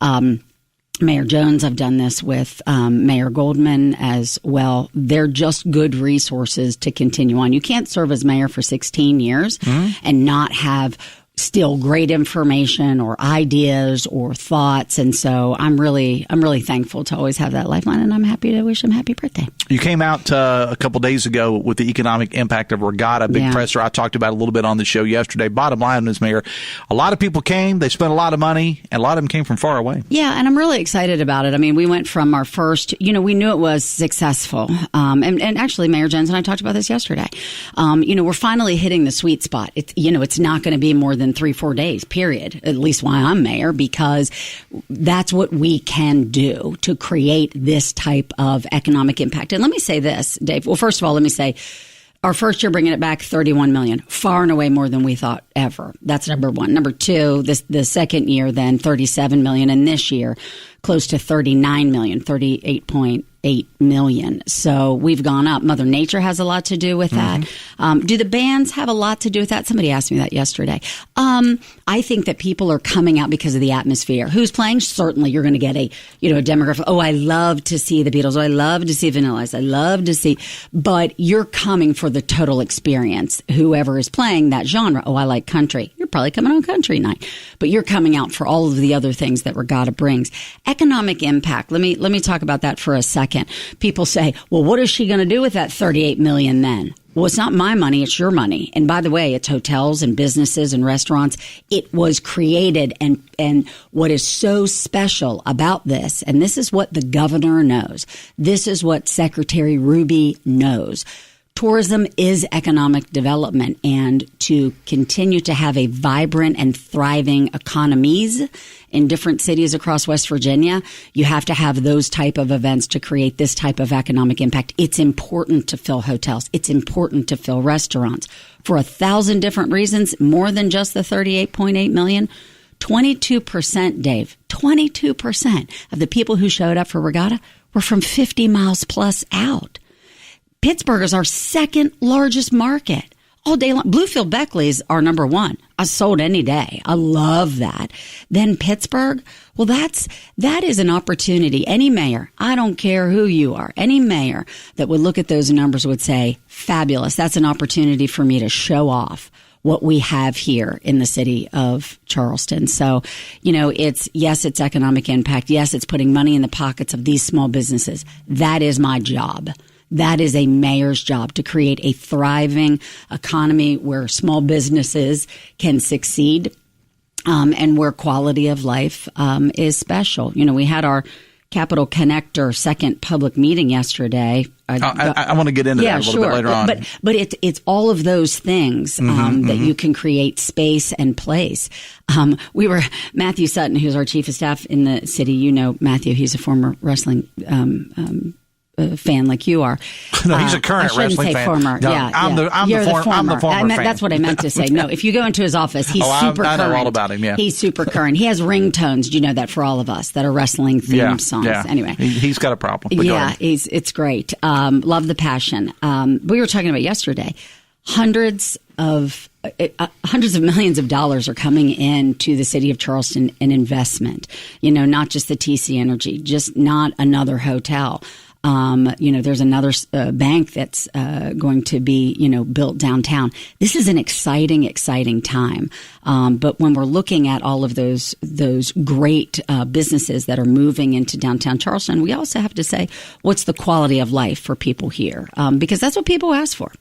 Mayor Jones. I've done this with Mayor Goldman as well. They're just good resources to continue on. You can't serve as mayor for 16 years and not have still great information or ideas or thoughts. And so I'm really thankful to always have that lifeline, and I'm happy to wish him happy birthday. You came out a couple days ago with the economic impact of Regatta, big presser. I talked about it a little bit on the show yesterday. Bottom line is, Mayor, a lot of people came, they spent a lot of money, and a lot of them came from far away. Yeah, and I'm really excited about it. I mean, we went from our first, we knew it was successful. And actually, Mayor Jones and I talked about this yesterday. We're finally hitting the sweet spot. It's not going to be more than 3-4 days, period. At least why I'm mayor, because that's what we can do to create this type of economic impact. And let me say this, Dave. Well, first of all, let me say, our first year bringing it back, $31 million, far and away more than we thought ever. That's number one. Number two, the second year, then $37 million, and this year, close to $39 million, $38.8 million. So we've gone up. Mother Nature has a lot to do with that. Do the bands have a lot to do with that? Somebody asked me that yesterday. I think that people are coming out because of the atmosphere. Who's playing? Certainly you're going to get a demographic. Oh, I love to see the Beatles. Oh, I love to see Vanilla Ice. I love to see, but you're coming for the total experience. Whoever is playing that genre. Oh, I like country. You're probably coming on country night, but you're coming out for all of the other things that Regatta brings. Economic impact. Let me talk about that for a second. People say, well, what is she going to do with that $38 million then? Well, it's not my money, it's your money. And by the way, it's hotels and businesses and restaurants. It was created, and what is so special about this, and this is what the governor knows, this is what Secretary Ruby knows. Tourism is economic development, and to continue to have a vibrant and thriving economies in different cities across West Virginia, you have to have those type of events to create this type of economic impact. It's important to fill hotels. It's important to fill restaurants for 1,000 different reasons, more than just the $38.8 million. 22%, Dave, 22% of the people who showed up for regatta were from 50 miles plus out. Pittsburgh is our second largest market. All day long. Bluefield Beckley's our number one. I sold any day. I love that. Then Pittsburgh, well, that is an opportunity. Any mayor, I don't care who you are, any mayor that would look at those numbers would say, fabulous. That's an opportunity for me to show off what we have here in the city of Charleston. So, it's economic impact. Yes, it's putting money in the pockets of these small businesses. That is my job. That is a mayor's job, to create a thriving economy where small businesses can succeed, and where quality of life is special. We had our Capital Connector second public meeting yesterday. I want to get into that a little bit later on. But it's all of those things that you can create space and place. Matthew Sutton, who's our chief of staff in the city. Matthew, he's a former wrestling fan like you are. No, he's a current wrestling fan. Former. No, Yeah, I'm the former fan. That's what I meant to say. No, if you go into his office, he's super current. I know all about him, yeah. He's super current. He has ringtones, you know that, for all of us that are wrestling theme songs. Yeah. Anyway. He's got a problem. It's great. Love the passion. We were talking about yesterday, hundreds of millions of dollars are coming into the city of Charleston in investment. Not just the TC Energy, just not another hotel. There's another bank that's going to be, built downtown. This is an exciting time. But when we're looking at all of those great businesses that are moving into downtown Charleston, we also have to say, what's the quality of life for people here? Because that's what people ask for.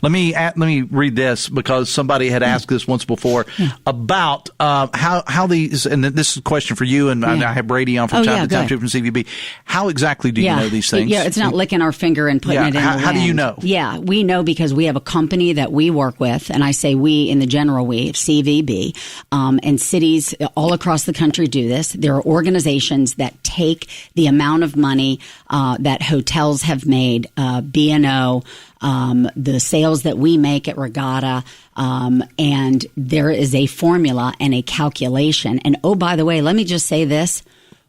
Let me read this, because somebody had asked this once before about how these, and this is a question for you, and I have Brady on from time to time too from CVB. How exactly do you know these things? Yeah, it's not licking our finger and putting it in the wind. How do you know? Yeah, we know because we have a company that we work with, and I say we in the general we, CVB, and cities all across the country do this. There are organizations that take the amount of money that hotels have made, B&O, the sales that we make at Regatta, and there is a formula and a calculation. And oh, by the way, let me just say this.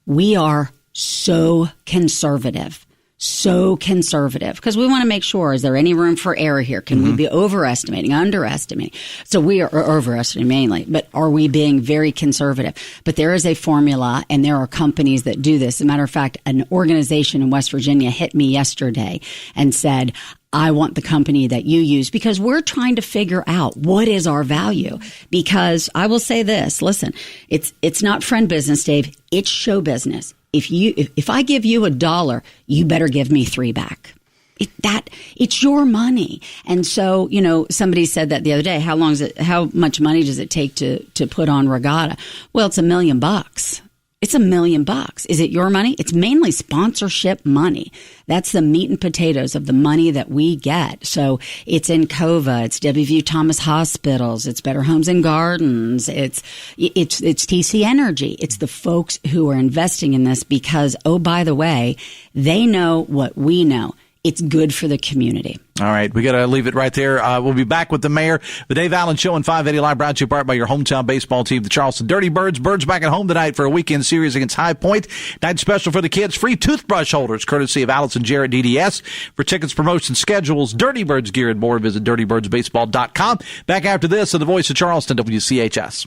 We are so conservative because we want to make sure, is there any room for error here? Can we be overestimating, underestimating? So we are overestimating mainly, but are we being very conservative? But there is a formula, and there are companies that do this. As a matter of fact, an organization in West Virginia hit me yesterday and said, I want the company that you use, because we're trying to figure out what is our value. Because I will say this, listen, it's not friend business, Dave. It's show business. If I give you $1, you better give me $3 back. It's your money. And so, somebody said that the other day, how much money does it take to put on Regatta? Well, it's $1 million. It's $1 million. Is it your money? It's mainly sponsorship money. That's the meat and potatoes of the money that we get. So it's Encova, it's WVU Thomas Hospitals, it's Better Homes and Gardens, it's TC Energy. It's the folks who are investing in this because, oh, by the way, they know what we know. It's good for the community. All right. We got to leave it right there. We'll be back with the mayor. The Dave Allen Show on 580 Live, brought to you apart by your hometown baseball team, the Charleston Dirty Birds. Birds back at home tonight for a weekend series against High Point. Night special for the kids. Free toothbrush holders, courtesy of Allison Jarrett DDS. For tickets, promotions, schedules, Dirty Birds gear and more, visit dirtybirdsbaseball.com. Back after this on the Voice of Charleston, WCHS.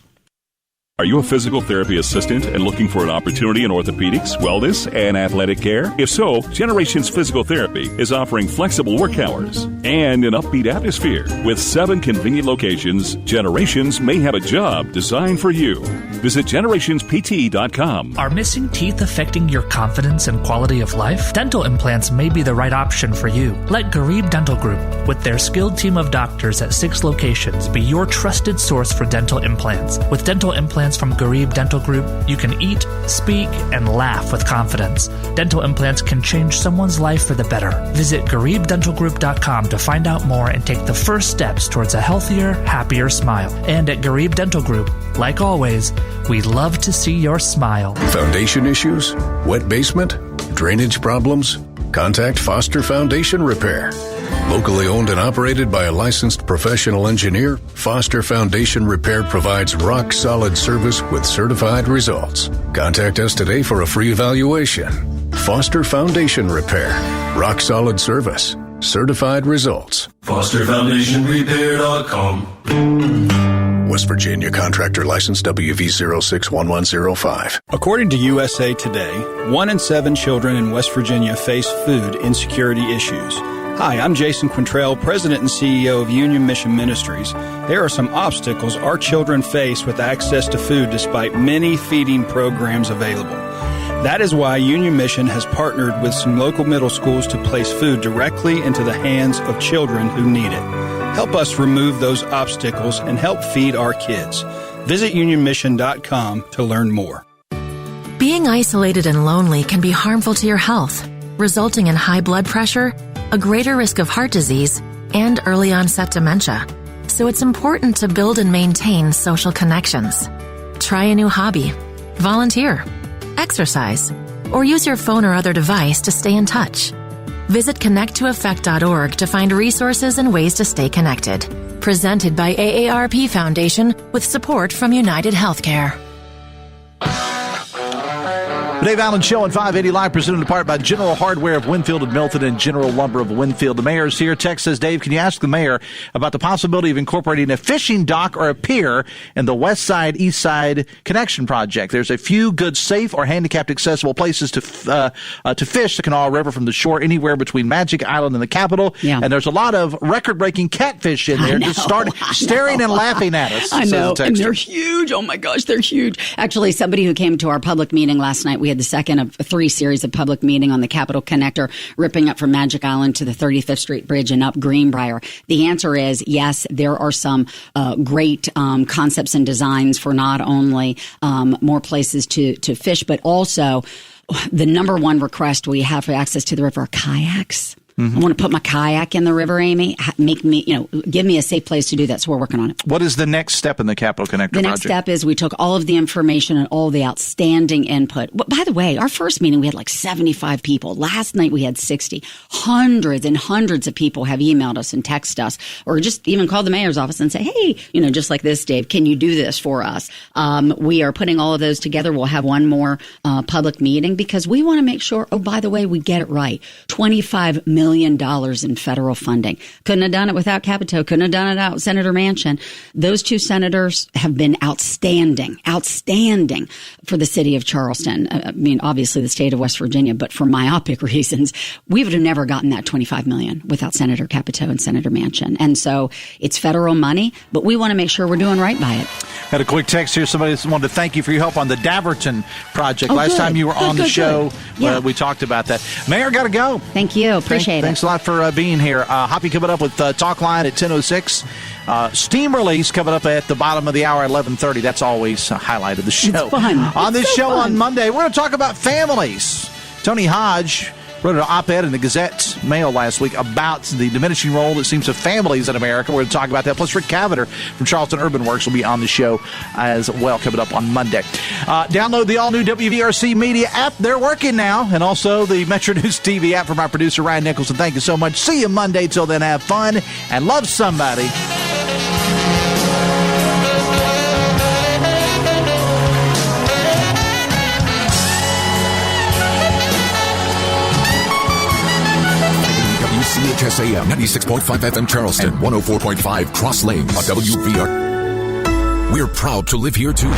Are you a physical therapy assistant and looking for an opportunity in orthopedics, wellness, and athletic care? If so, Generations Physical Therapy is offering flexible work hours and an upbeat atmosphere. With 7 convenient locations, Generations may have a job designed for you. Visit generationspt.com. Are missing teeth affecting your confidence and quality of life? Dental implants may be the right option for you. Let Garib Dental Group, with their skilled team of doctors at 6 locations, be your trusted source for dental implants. With dental implants from Garib Dental Group, you can eat, speak, and laugh with confidence. Dental implants can change someone's life for the better. Visit GaribDentalGroup.com to find out more and take the first steps towards a healthier, happier smile. And at Garib Dental Group, like always, we love to see your smile. Foundation issues? Wet basement? Drainage problems? Contact Foster Foundation Repair. Locally owned and operated by a licensed professional engineer, Foster Foundation Repair provides rock-solid service with certified results. Contact us today for a free evaluation. Foster Foundation Repair. Rock-solid service. Certified results. FosterFoundationRepair.com. West Virginia Contractor License WV061105. According to USA Today, 1 in 7 children in West Virginia face food insecurity issues. Hi, I'm Jason Quintrell, President and CEO of Union Mission Ministries. There are some obstacles our children face with access to food despite many feeding programs available. That is why Union Mission has partnered with some local middle schools to place food directly into the hands of children who need it. Help us remove those obstacles and help feed our kids. Visit unionmission.com to learn more. Being isolated and lonely can be harmful to your health, resulting in high blood pressure, a greater risk of heart disease, and early onset dementia. So it's important to build and maintain social connections. Try a new hobby, volunteer, exercise, or use your phone or other device to stay in touch. Visit connecttoeffect.org to find resources and ways to stay connected. Presented by AARP Foundation with support from United Healthcare. The Dave Allen Show on 580 Live, presented in part by General Hardware of Winfield and Milton and General Lumber of Winfield. The mayor's here. Text says, Dave, can you ask the mayor about the possibility of incorporating a fishing dock or a pier in the West Side, East Side connection project? There's a few good, safe, or handicapped accessible places to fish the Kanawha River from the shore anywhere between Magic Island and the Capitol. Yeah. And there's a lot of record-breaking catfish in there just staring and laughing at us. I know, and they're huge. Oh, my gosh, they're huge. Actually, somebody who came to our public meeting last night, we had the second of 3 series of public meeting on the Capitol Connector, ripping up from Magic Island to the 35th Street Bridge and up Greenbrier. The answer is yes, there are some great concepts and designs for not only more places to fish, but also the number one request we have for access to the river are kayaks. Mm-hmm. I want to put my kayak in the river, Amy. Make me, give me a safe place to do that. So we're working on it. What is the next step in the Capitol Connector project? The next step is we took all of the information and all the outstanding input. By the way, our first meeting, we had like 75 people. Last night, we had 60. Hundreds and hundreds of people have emailed us and texted us or just even called the mayor's office and say, hey, just like this, Dave, can you do this for us? We are putting all of those together. We'll have one more public meeting because we want to make sure, oh, by the way, we get it right. $25 million in federal funding. Couldn't have done it without Capito. Couldn't have done it without Senator Manchin. Those 2 senators have been outstanding for the city of Charleston. I mean, obviously the state of West Virginia, but for myopic reasons, we would have never gotten that $25 million without Senator Capito and Senator Manchin. And so it's federal money, but we want to make sure we're doing right by it. Had a quick text here. Somebody wanted to thank you for your help on the Daverton project. Last time you were on the show, we talked about that. Mayor, got to go. Thank you. Appreciate it. Thanks a lot for being here. Hoppy coming up with Talk Line at 10:06. Steam release coming up at the bottom of the hour at 11:30. That's always a highlight of the show. It's fun. On this show on Monday, we're going to talk about families. Tony Hodge wrote an op-ed in the Gazette Mail last week about the diminishing role, it seems, of families in America. We're going to talk about that. Plus, Rick Cavender from Charleston Urban Works will be on the show as well, coming up on Monday. Download the all-new WVRC Media app. They're working now. And also the Metro News TV app from our producer, Ryan Nicholson. Thank you so much. See you Monday. Till then, have fun and love somebody. WCHS AM 96.5 FM Charleston, 104.5 Cross Lanes, WVR. We're proud to live here too.